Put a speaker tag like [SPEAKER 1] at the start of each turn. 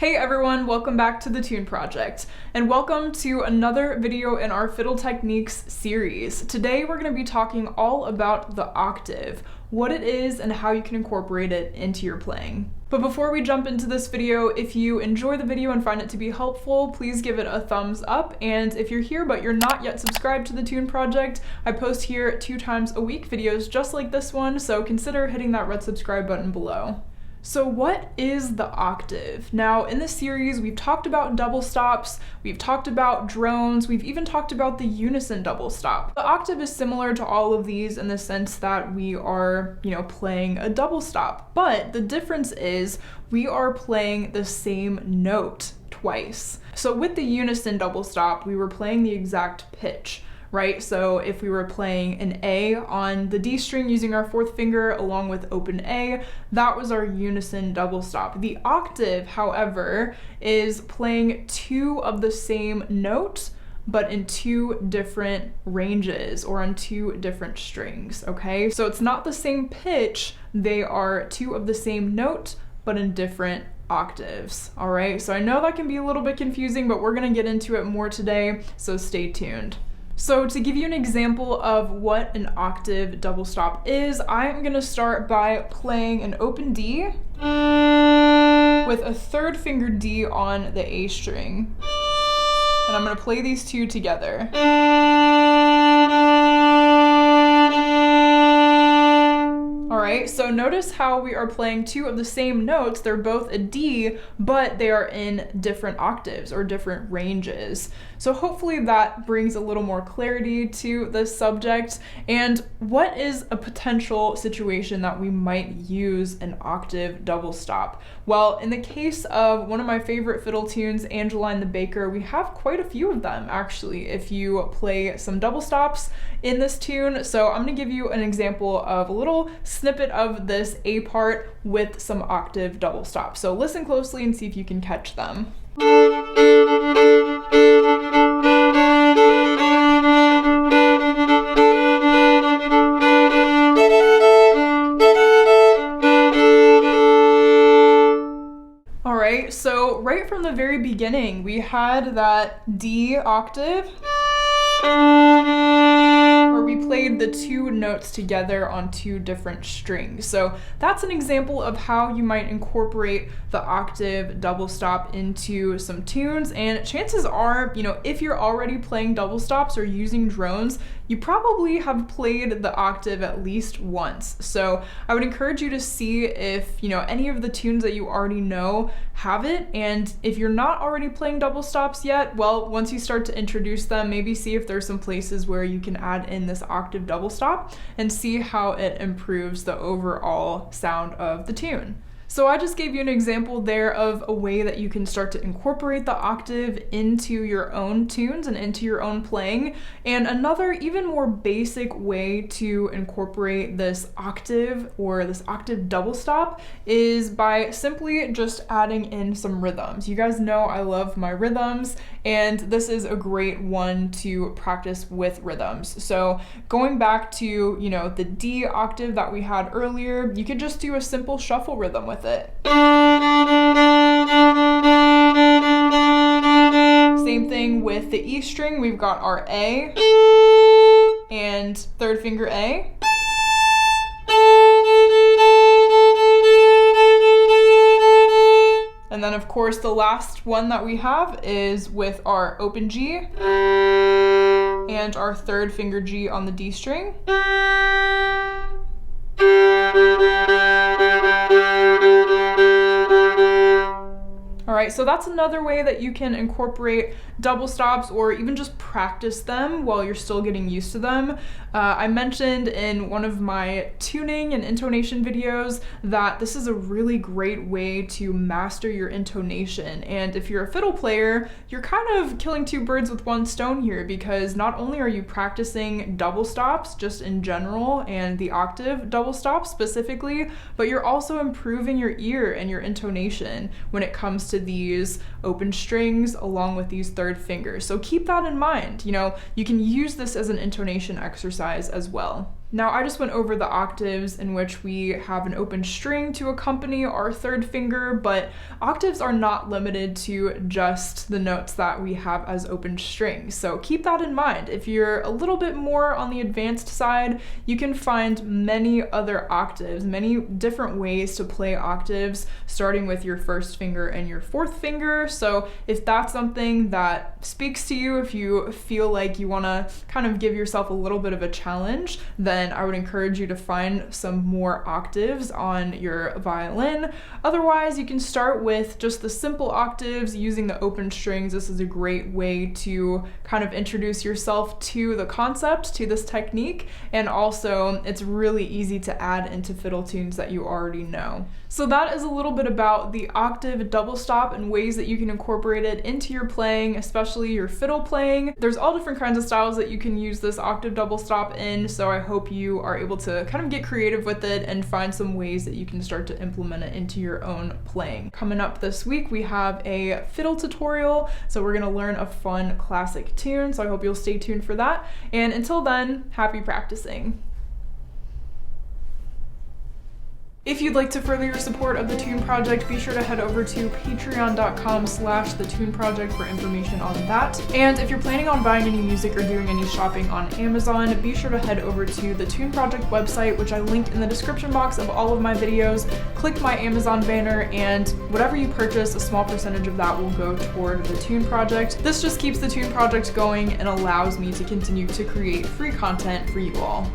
[SPEAKER 1] Hey everyone, welcome back to the Tune Project, and welcome to another video in our Fiddle Techniques series. Today we're going to be talking all about the octave, what it is, and how you can incorporate it into your playing. But before we jump into this video, if you enjoy the video and find it to be helpful, please give it a thumbs up. And if you're here but you're not yet subscribed to the Tune Project, I post here 2 times a week videos just like this one, so consider hitting that red subscribe button below. So what is the octave? Now, in this series, we've talked about double stops, we've talked about drones, we've even talked about the unison double stop. The octave is similar to all of these in the sense that we are, playing a double stop, but the difference is we are playing the same note twice. So with the unison double stop, we were playing the exact pitch, right? So if we were playing an A on the D string using our 4th finger along with open A, that was our unison double stop. The octave, however, is playing 2 of the same note, but in 2 different ranges or on 2 different strings, okay? So it's not the same pitch, they are 2 of the same note, but in different octaves, all right? So I know that can be a little bit confusing, but we're gonna get into it more today, so stay tuned. So to give you an example of what an octave double stop is, I'm gonna start by playing an open D with a 3rd finger D on the A string. And I'm gonna play these 2 together. Alright, so notice how we are playing 2 of the same notes. They're both a D, but they are in different octaves or different ranges. So hopefully that brings a little more clarity to this subject. And what is a potential situation that we might use an octave double stop? Well, in the case of one of my favorite fiddle tunes, Angeline the Baker, we have quite a few of them actually if you play some double stops in this tune. So I'm gonna give you an example of a little snippet of this A part with some octave double stops. So listen closely and see if you can catch them. Alright, so right from the very beginning, we had that D octave, where we played the 2 notes together on 2 different strings. So that's an example of how you might incorporate the octave double stop into some tunes. And chances are, if you're already playing double stops or using drones, you probably have played the octave at least once. So I would encourage you to see if, any of the tunes that you already know have it. And if you're not already playing double stops yet, well, once you start to introduce them, maybe see if there's some places where you can add in this octave double stop and see how it improves the overall sound of the tune. So I just gave you an example there of a way that you can start to incorporate the octave into your own tunes and into your own playing. And another even more basic way to incorporate this octave or this octave double stop is by simply just adding in some rhythms. You guys know I love my rhythms, and this is a great one to practice with rhythms. So going back to, the D octave that we had earlier, you could just do a simple shuffle rhythm with it. Same thing with the E string. We've got our A and 3rd finger A. And then of course the last one that we have is with our open G and our 3rd finger G on the D string. Alright, so that's another way that you can incorporate double stops or even just practice them while you're still getting used to them. I mentioned in one of my tuning and intonation videos that this is a really great way to master your intonation. And if you're a fiddle player, you're kind of killing 2 birds with 1 stone here, because not only are you practicing double stops just in general and the octave double stops specifically, but you're also improving your ear and your intonation when it comes to these open strings along with these 3rd fingers. So keep that in mind. You can use this as an intonation exercise as well. Now I just went over the octaves in which we have an open string to accompany our third finger, but octaves are not limited to just the notes that we have as open strings. So keep that in mind. If you're a little bit more on the advanced side, you can find many other octaves, many different ways to play octaves, starting with your first finger and your fourth finger. So if that's something that speaks to you, if you feel like you want to kind of give yourself a little bit of a challenge, then I would encourage you to find some more octaves on your violin. Otherwise, you can start with just the simple octaves using the open strings. This is a great way to kind of introduce yourself to the concept, to this technique, and also it's really easy to add into fiddle tunes that you already know. So that is a little bit about the octave double stop and ways that you can incorporate it into your playing, especially your fiddle playing. There's all different kinds of styles that you can use this octave double stop in, so I hope you are able to kind of get creative with it and find some ways that you can start to implement it into your own playing. Coming up this week, we have a fiddle tutorial, so we're gonna learn a fun classic tune, so I hope you'll stay tuned for that. And until then, happy practicing. If you'd like to further your support of the Tune Project, be sure to head over to patreon.com/thetuneproject for information on that. And if you're planning on buying any music or doing any shopping on Amazon, be sure to head over to the Tune Project website, which I linked in the description box of all of my videos. Click my Amazon banner, and whatever you purchase, a small percentage of that will go toward the Tune Project. This just keeps the Tune Project going and allows me to continue to create free content for you all.